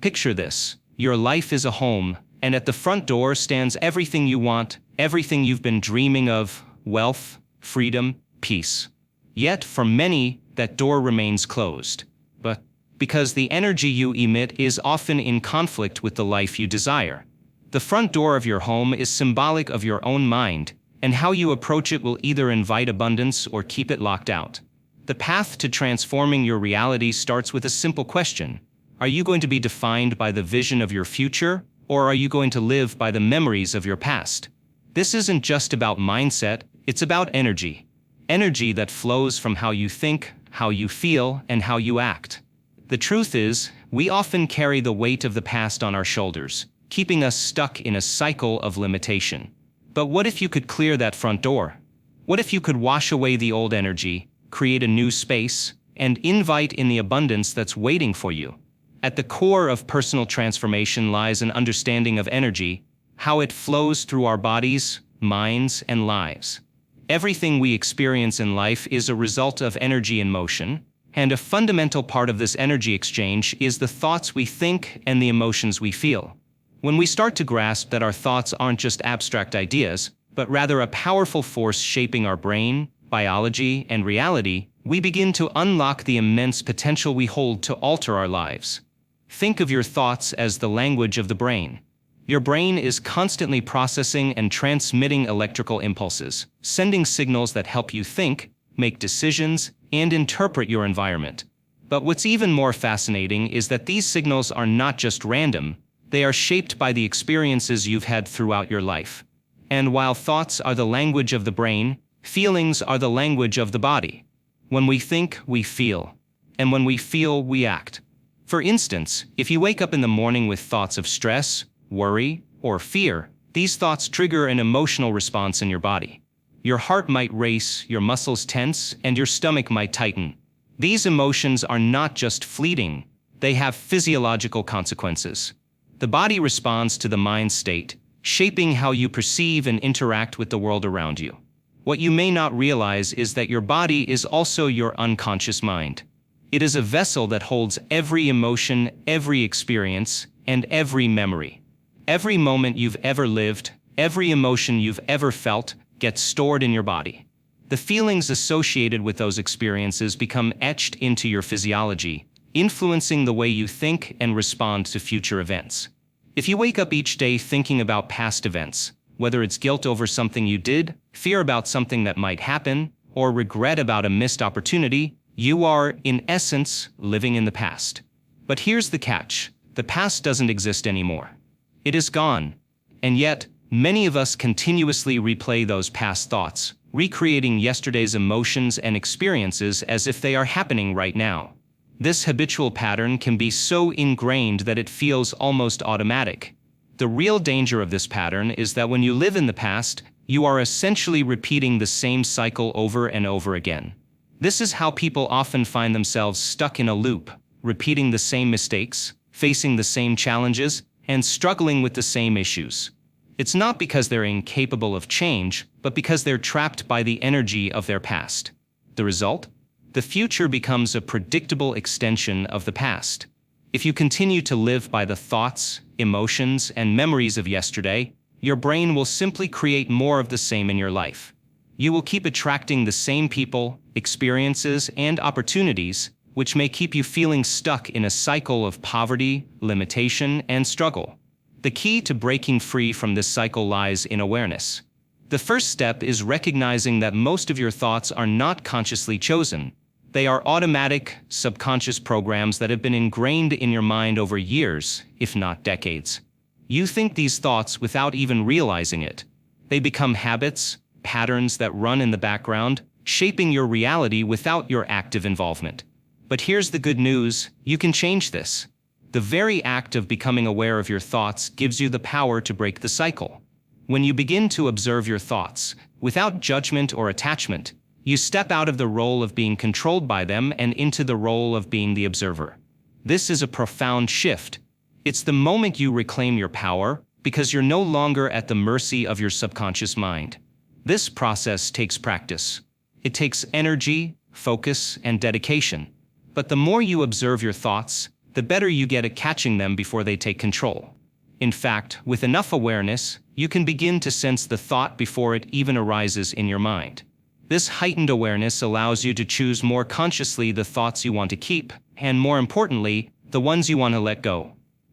Picture this. Your life is a home, and at the front door stands everything you want, everything you've been dreaming of: wealth, freedom, peace. Yet, for many, that door remains closed. But because the energy you emit is often in conflict with the life you desire. The front door of your home is symbolic of your own mind, and how you approach it will either invite abundance or keep it locked out. The path to transforming your reality starts with a simple question. Are you going to be defined by the vision of your future, or are you going to live by the memories of your past? This isn't just about mindset, it's about energy. Energy that flows from how you think, how you feel, and how you act. The truth is, we often carry the weight of the past on our shoulders, keeping us stuck in a cycle of limitation. But what if you could clear that front door? What if you could wash away the old energy, create a new space, and invite in the abundance that's waiting for you? At the core of personal transformation lies an understanding of energy, how it flows through our bodies, minds, and lives. Everything we experience in life is a result of energy in motion, and a fundamental part of this energy exchange is the thoughts we think and the emotions we feel. When we start to grasp that our thoughts aren't just abstract ideas, but rather a powerful force shaping our brain, biology, and reality, we begin to unlock the immense potential we hold to alter our lives. Think of your thoughts as the language of the brain. Your brain is constantly processing and transmitting electrical impulses, sending signals that help you think, make decisions, and interpret your environment. But what's even more fascinating is that these signals are not just random, they are shaped by the experiences you've had throughout your life. And while thoughts are the language of the brain, feelings are the language of the body. When we think, we feel. And when we feel, we act. For instance, if you wake up in the morning with thoughts of stress, worry, or fear, these thoughts trigger an emotional response in your body. Your heart might race, your muscles tense, and your stomach might tighten. These emotions are not just fleeting, they have physiological consequences. The body responds to the mind state, shaping how you perceive and interact with the world around you. What you may not realize is that your body is also your unconscious mind. It is a vessel that holds every emotion, every experience, and every memory. Every moment you've ever lived, every emotion you've ever felt, gets stored in your body. The feelings associated with those experiences become etched into your physiology, influencing the way you think and respond to future events. If you wake up each day thinking about past events, whether it's guilt over something you did, fear about something that might happen, or regret about a missed opportunity, you are, in essence, living in the past. But here's the catch: the past doesn't exist anymore. It is gone. And yet, many of us continuously replay those past thoughts, recreating yesterday's emotions and experiences as if they are happening right now. This habitual pattern can be so ingrained that it feels almost automatic. The real danger of this pattern is that when you live in the past, you are essentially repeating the same cycle over and over again. This is how people often find themselves stuck in a loop, repeating the same mistakes, facing the same challenges, and struggling with the same issues. It's not because they're incapable of change, but because they're trapped by the energy of their past. The result? The future becomes a predictable extension of the past. If you continue to live by the thoughts, emotions, and memories of yesterday, your brain will simply create more of the same in your life. You will keep attracting the same people, experiences, and opportunities, which may keep you feeling stuck in a cycle of poverty, limitation, and struggle. The key to breaking free from this cycle lies in awareness. The first step is recognizing that most of your thoughts are not consciously chosen. They are automatic, subconscious programs that have been ingrained in your mind over years, if not decades. You think these thoughts without even realizing it. They become habits, patterns that run in the background, shaping your reality without your active involvement. But here's the good news: you can change this. The very act of becoming aware of your thoughts gives you the power to break the cycle. When you begin to observe your thoughts, without judgment or attachment, you step out of the role of being controlled by them and into the role of being the observer. This is a profound shift. It's the moment you reclaim your power, because you're no longer at the mercy of your subconscious mind. This process takes practice. It takes energy, focus, and dedication. But the more you observe your thoughts, the better you get at catching them before they take control. In fact, with enough awareness, you can begin to sense the thought before it even arises in your mind. This heightened awareness allows you to choose more consciously the thoughts you want to keep, and more importantly, the ones you want to let go.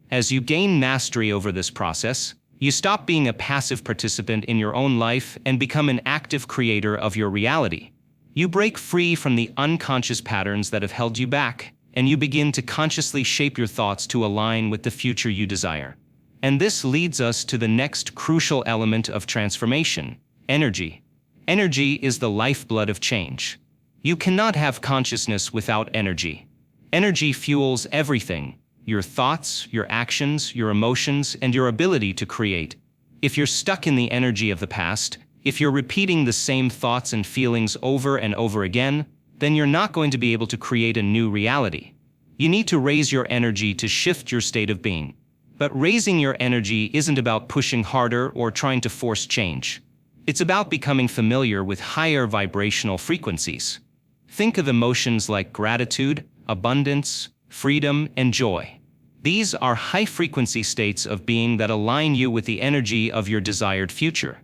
As you gain mastery over this process, you stop being a passive participant in your own life and become an active creator of your reality. You break free from the unconscious patterns that have held you back, and you begin to consciously shape your thoughts to align with the future you desire. And this leads us to the next crucial element of transformation: energy. Energy is the lifeblood of change. You cannot have consciousness without energy. Energy fuels everything: your thoughts, your actions, your emotions, and your ability to create. If you're stuck in the energy of the past, if you're repeating the same thoughts and feelings over and over again, then you're not going to be able to create a new reality. You need to raise your energy to shift your state of being. But raising your energy isn't about pushing harder or trying to force change. It's about becoming familiar with higher vibrational frequencies. Think of emotions like gratitude, abundance, freedom, and joy. These are high-frequency states of being that align you with the energy of your desired future.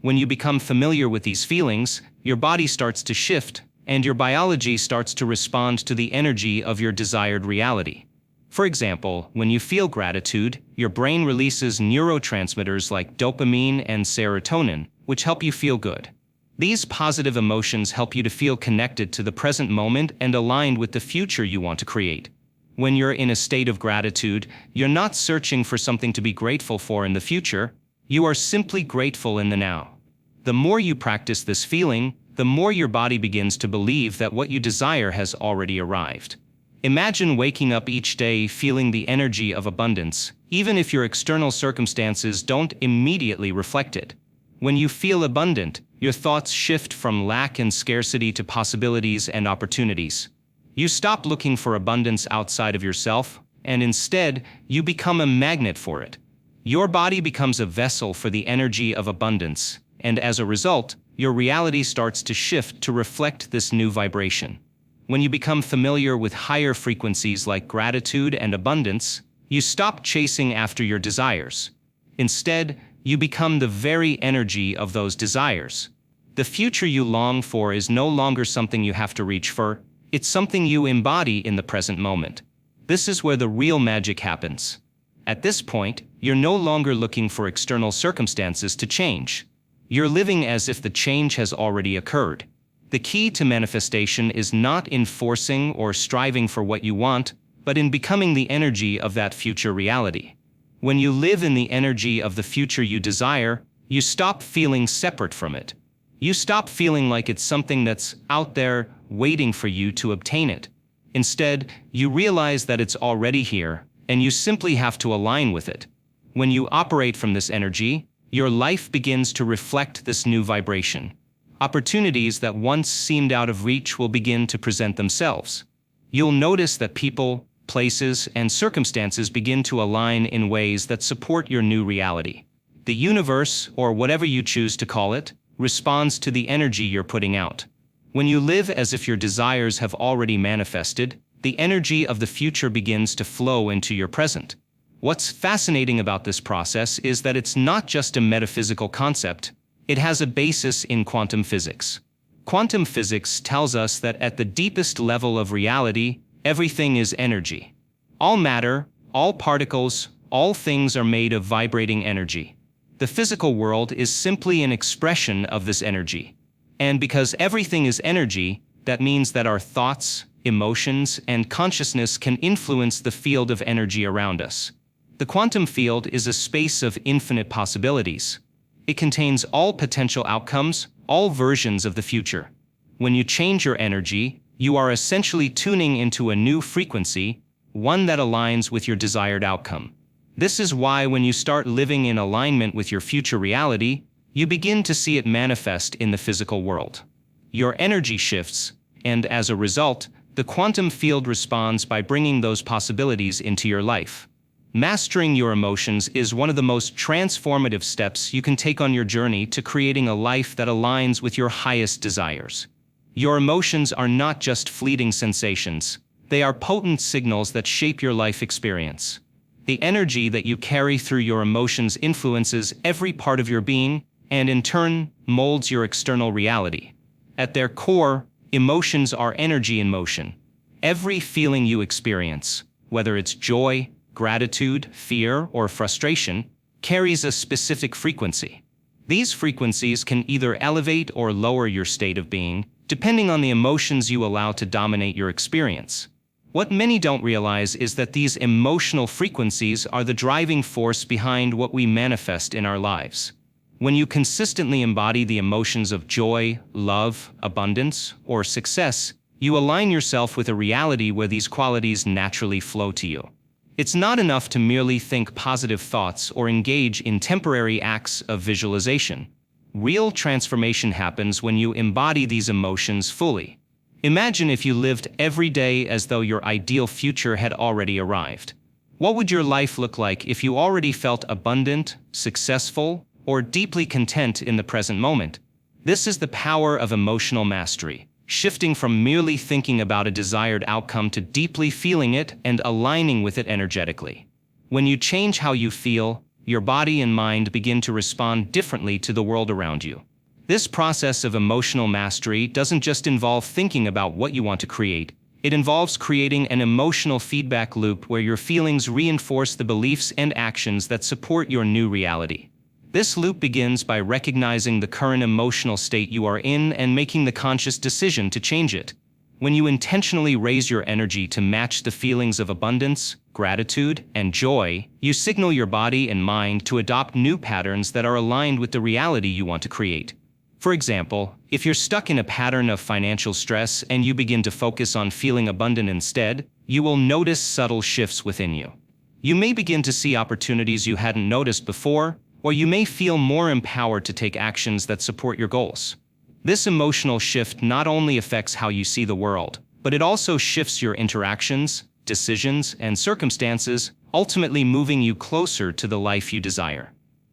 When you become familiar with these feelings, your body starts to shift, and your biology starts to respond to the energy of your desired reality. For example, when you feel gratitude, your brain releases neurotransmitters like dopamine and serotonin, which help you feel good. These positive emotions help you to feel connected to the present moment and aligned with the future you want to create. When you're in a state of gratitude, you're not searching for something to be grateful for in the future. You are simply grateful in the now. The more you practice this feeling, the more your body begins to believe that what you desire has already arrived. Imagine waking up each day feeling the energy of abundance, even if your external circumstances don't immediately reflect it. When you feel abundant, your thoughts shift from lack and scarcity to possibilities and opportunities. You stop looking for abundance outside of yourself, and instead, you become a magnet for it. Your body becomes a vessel for the energy of abundance, and as a result, your reality starts to shift to reflect this new vibration. When you become familiar with higher frequencies like gratitude and abundance, you stop chasing after your desires. Instead, you become the very energy of those desires. The future you long for is no longer something you have to reach for, it's something you embody in the present moment. This is where the real magic happens. At this point, you're no longer looking for external circumstances to change. You're living as if the change has already occurred. The key to manifestation is not in forcing or striving for what you want, but in becoming the energy of that future reality. When you live in the energy of the future you desire, you stop feeling separate from it. You stop feeling like it's something that's out there waiting for you to obtain it. Instead, you realize that it's already here, and you simply have to align with it. When you operate from this energy, your life begins to reflect this new vibration. Opportunities that once seemed out of reach will begin to present themselves. You'll notice that people, places, and circumstances begin to align in ways that support your new reality. The universe, or whatever you choose to call it, responds to the energy you're putting out. When you live as if your desires have already manifested, the energy of the future begins to flow into your present. What's fascinating about this process is that it's not just a metaphysical concept. It has a basis in quantum physics. Quantum physics tells us that at the deepest level of reality, everything is energy. All matter, all particles, all things are made of vibrating energy. The physical world is simply an expression of this energy. And because everything is energy, that means that our thoughts, emotions, and consciousness can influence the field of energy around us. The quantum field is a space of infinite possibilities. It contains all potential outcomes, all versions of the future. When you change your energy, you are essentially tuning into a new frequency, one that aligns with your desired outcome. This is why when you start living in alignment with your future reality, you begin to see it manifest in the physical world. Your energy shifts, and as a result, the quantum field responds by bringing those possibilities into your life. Mastering your emotions is one of the most transformative steps you can take on your journey to creating a life that aligns with your highest desires. Your emotions are not just fleeting sensations. They are potent signals that shape your life experience. The energy that you carry through your emotions influences every part of your being, and in turn, molds your external reality. At their core, emotions are energy in motion. Every feeling you experience, whether it's joy, gratitude, fear, or frustration, carries a specific frequency. These frequencies can either elevate or lower your state of being, depending on the emotions you allow to dominate your experience. What many don't realize is that these emotional frequencies are the driving force behind what we manifest in our lives. When you consistently embody the emotions of joy, love, abundance, or success, you align yourself with a reality where these qualities naturally flow to you. It's not enough to merely think positive thoughts or engage in temporary acts of visualization. Real transformation happens when you embody these emotions fully. Imagine if you lived every day as though your ideal future had already arrived. What would your life look like if you already felt abundant, successful, or deeply content in the present moment? This is the power of emotional mastery, shifting from merely thinking about a desired outcome to deeply feeling it and aligning with it energetically. When you change how you feel, your body and mind begin to respond differently to the world around you. This process of emotional mastery doesn't just involve thinking about what you want to create. It involves creating an emotional feedback loop where your feelings reinforce the beliefs and actions that support your new reality. This loop begins by recognizing the current emotional state you are in and making the conscious decision to change it. When you intentionally raise your energy to match the feelings of abundance, gratitude, and joy, you signal your body and mind to adopt new patterns that are aligned with the reality you want to create. For example, if you're stuck in a pattern of financial stress and you begin to focus on feeling abundant instead, you will notice subtle shifts within you. You may begin to see opportunities you hadn't noticed before, or you may feel more empowered to take actions that support your goals. This emotional shift not only affects how you see the world, but it also shifts your interactions, decisions, and circumstances, ultimately moving you closer to the life you desire.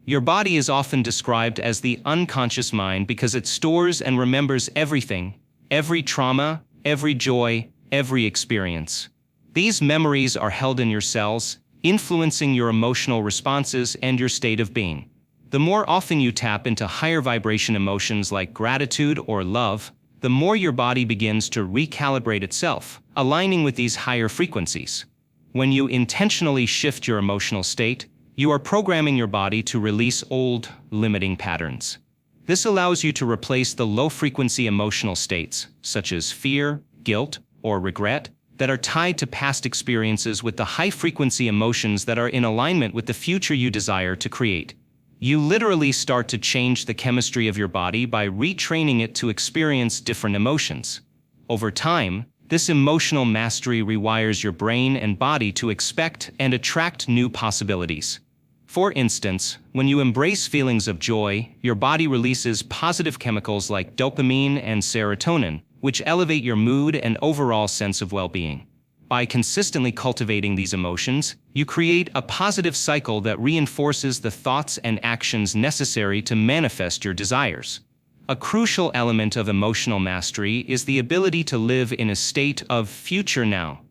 Your body is often described as the unconscious mind because it stores and remembers everything, every trauma, every joy, every experience. These memories are held in your cells, influencing your emotional responses and your state of being. The more often you tap into higher vibration emotions like gratitude or love, the more your body begins to recalibrate itself, aligning with these higher frequencies. When you intentionally shift your emotional state, you are programming your body to release old, limiting patterns. This allows you to replace the low-frequency emotional states, such as fear, guilt, or regret, that are tied to past experiences with the high-frequency emotions that are in alignment with the future you desire to create. You literally start to change the chemistry of your body by retraining it to experience different emotions. Over time, this emotional mastery rewires your brain and body to expect and attract new possibilities. For instance, when you embrace feelings of joy, your body releases positive chemicals like dopamine and serotonin, which elevate your mood and overall sense of well-being. By consistently cultivating these emotions, you create a positive cycle that reinforces the thoughts and actions necessary to manifest your desires. A crucial element of emotional mastery is the ability to live in a state of future now.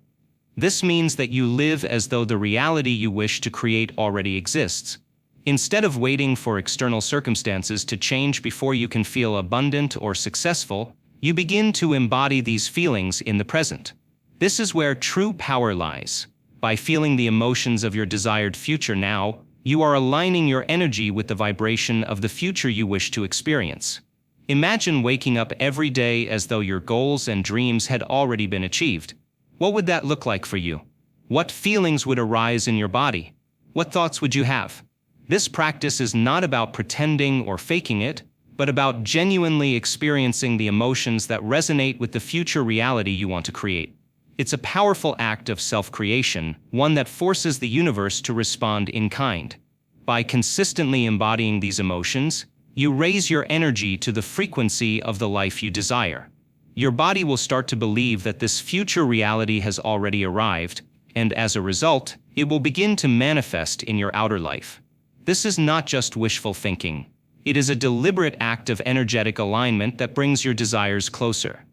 This means that you live as though the reality you wish to create already exists. Instead of waiting for external circumstances to change before you can feel abundant or successful, you begin to embody these feelings in the present. This is where true power lies. By feeling the emotions of your desired future now, you are aligning your energy with the vibration of the future you wish to experience. Imagine waking up every day as though your goals and dreams had already been achieved. What would that look like for you? What feelings would arise in your body? What thoughts would you have? This practice is not about pretending or faking it, but about genuinely experiencing the emotions that resonate with the future reality you want to create. It's a powerful act of self-creation, one that forces the universe to respond in kind. By consistently embodying these emotions, you raise your energy to the frequency of the life you desire. Your body will start to believe that this future reality has already arrived, and as a result, it will begin to manifest in your outer life. This is not just wishful thinking. It is a deliberate act of energetic alignment that brings your desires closer.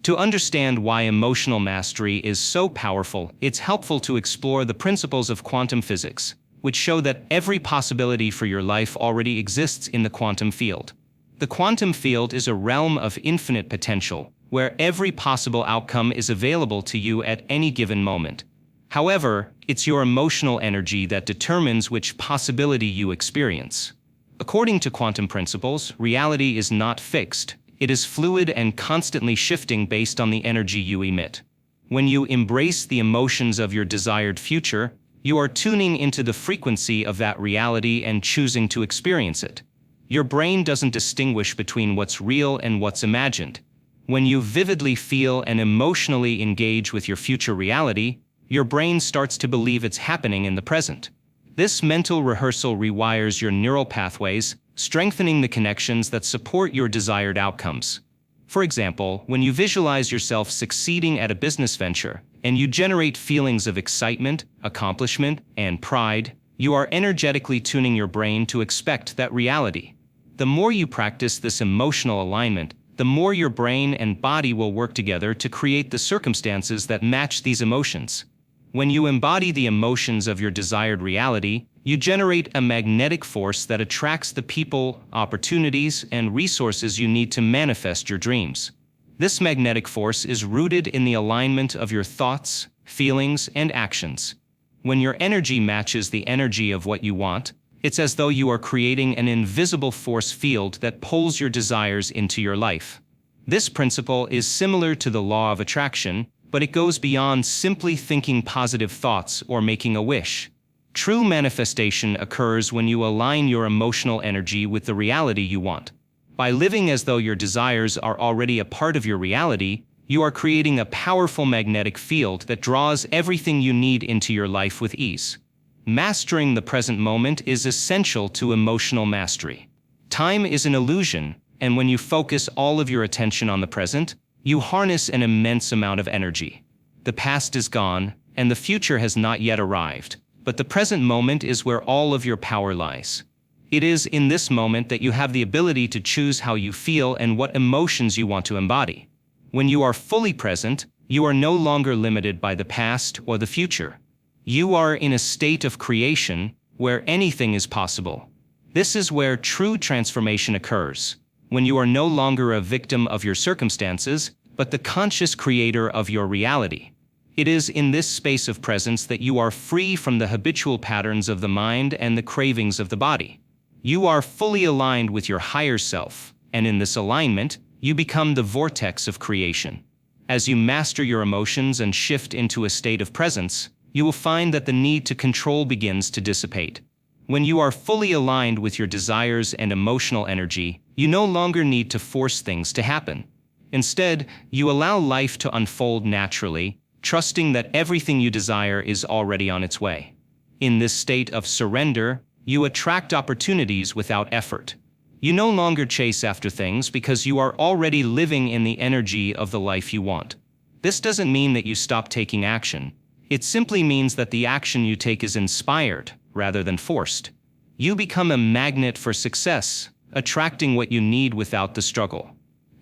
To understand why emotional mastery is so powerful, it's helpful to explore the principles of quantum physics, which show that every possibility for your life already exists in the quantum field. The quantum field is a realm of infinite potential, where every possible outcome is available to you at any given moment. However, it's your emotional energy that determines which possibility you experience. According to quantum principles, reality is not fixed. It is fluid and constantly shifting based on the energy you emit. When you embrace the emotions of your desired future, you are tuning into the frequency of that reality and choosing to experience it. Your brain doesn't distinguish between what's real and what's imagined. When you vividly feel and emotionally engage with your future reality, your brain starts to believe it's happening in the present. This mental rehearsal rewires your neural pathways, strengthening the connections that support your desired outcomes. For example, when you visualize yourself succeeding at a business venture, and you generate feelings of excitement, accomplishment, and pride, you are energetically tuning your brain to expect that reality. The more you practice this emotional alignment, the more your brain and body will work together to create the circumstances that match these emotions. When you embody the emotions of your desired reality, you generate a magnetic force that attracts the people, opportunities, and resources you need to manifest your dreams. This magnetic force is rooted in the alignment of your thoughts, feelings, and actions. When your energy matches the energy of what you want, it's as though you are creating an invisible force field that pulls your desires into your life. This principle is similar to the law of attraction, but it goes beyond simply thinking positive thoughts or making a wish. True manifestation occurs when you align your emotional energy with the reality you want. By living as though your desires are already a part of your reality, you are creating a powerful magnetic field that draws everything you need into your life with ease. Mastering the present moment is essential to emotional mastery. Time is an illusion, and when you focus all of your attention on the present, you harness an immense amount of energy. The past is gone, and the future has not yet arrived, but the present moment is where all of your power lies. It is in this moment that you have the ability to choose how you feel and what emotions you want to embody. When you are fully present, you are no longer limited by the past or the future. You are in a state of creation where anything is possible. This is where true transformation occurs, when you are no longer a victim of your circumstances, but the conscious creator of your reality. It is in this space of presence that you are free from the habitual patterns of the mind and the cravings of the body. You are fully aligned with your higher self, and in this alignment, you become the vortex of creation. As you master your emotions and shift into a state of presence, you will find that the need to control begins to dissipate. When you are fully aligned with your desires and emotional energy, you no longer need to force things to happen. Instead, you allow life to unfold naturally, trusting that everything you desire is already on its way. In this state of surrender, you attract opportunities without effort. You no longer chase after things because you are already living in the energy of the life you want. This doesn't mean that you stop taking action. It simply means that the action you take is inspired, rather than forced. You become a magnet for success, attracting what you need without the struggle.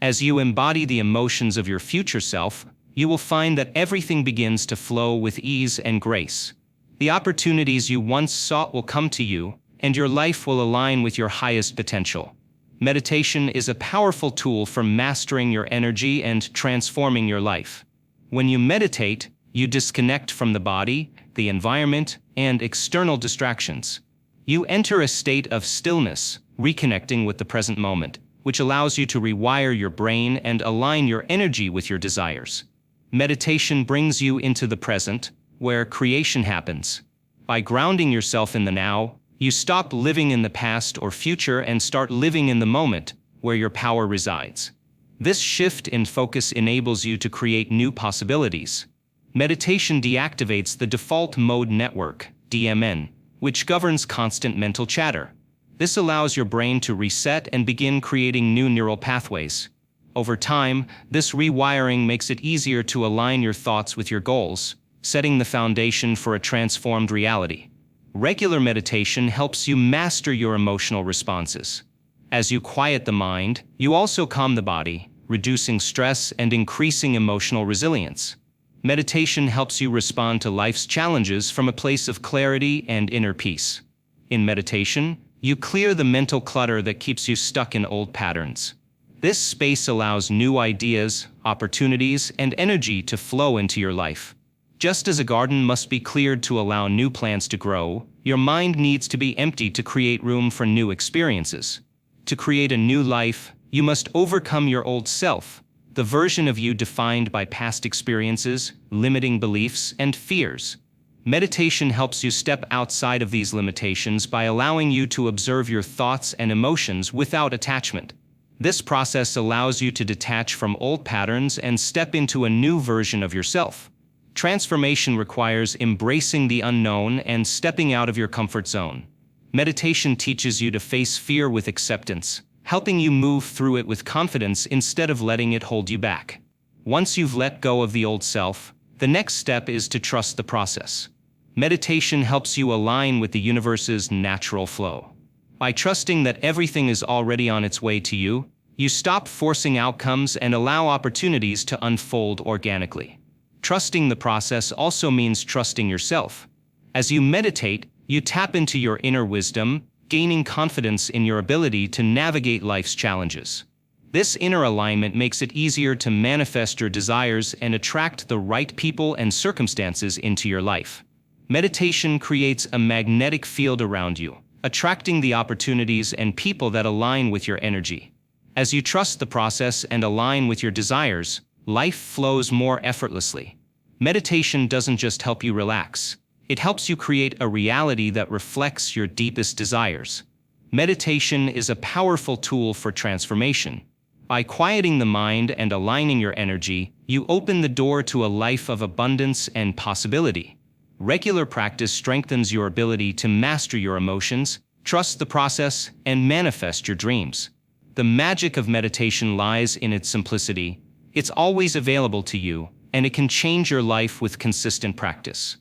As you embody the emotions of your future self, you will find that everything begins to flow with ease and grace. The opportunities you once sought will come to you, and your life will align with your highest potential. Meditation is a powerful tool for mastering your energy and transforming your life. When you meditate, you disconnect from the body, the environment, and external distractions. You enter a state of stillness, reconnecting with the present moment, which allows you to rewire your brain and align your energy with your desires. Meditation brings you into the present, where creation happens. By grounding yourself in the now, you stop living in the past or future and start living in the moment, where your power resides. This shift in focus enables you to create new possibilities. Meditation deactivates the default mode network, DMN, which governs constant mental chatter. This allows your brain to reset and begin creating new neural pathways. Over time, this rewiring makes it easier to align your thoughts with your goals, setting the foundation for a transformed reality. Regular meditation helps you master your emotional responses. As you quiet the mind, you also calm the body, reducing stress and increasing emotional resilience. Meditation helps you respond to life's challenges from a place of clarity and inner peace. In meditation, you clear the mental clutter that keeps you stuck in old patterns. This space allows new ideas, opportunities, and energy to flow into your life. Just as a garden must be cleared to allow new plants to grow, your mind needs to be emptied to create room for new experiences. To create a new life, you must overcome your old self, the version of you defined by past experiences, limiting beliefs, and fears. Meditation helps you step outside of these limitations by allowing you to observe your thoughts and emotions without attachment. This process allows you to detach from old patterns and step into a new version of yourself. Transformation requires embracing the unknown and stepping out of your comfort zone. Meditation teaches you to face fear with acceptance, helping you move through it with confidence instead of letting it hold you back. Once you've let go of the old self, the next step is to trust the process. Meditation helps you align with the universe's natural flow. By trusting that everything is already on its way to you, you stop forcing outcomes and allow opportunities to unfold organically. Trusting the process also means trusting yourself. As you meditate, you tap into your inner wisdom, gaining confidence in your ability to navigate life's challenges. This inner alignment makes it easier to manifest your desires and attract the right people and circumstances into your life. Meditation creates a magnetic field around you, attracting the opportunities and people that align with your energy. As you trust the process and align with your desires, life flows more effortlessly. Meditation doesn't just help you relax. It helps you create a reality that reflects your deepest desires. Meditation is a powerful tool for transformation. By quieting the mind and aligning your energy, you open the door to a life of abundance and possibility. Regular practice strengthens your ability to master your emotions, trust the process, and manifest your dreams. The magic of meditation lies in its simplicity. It's always available to you, and it can change your life with consistent practice.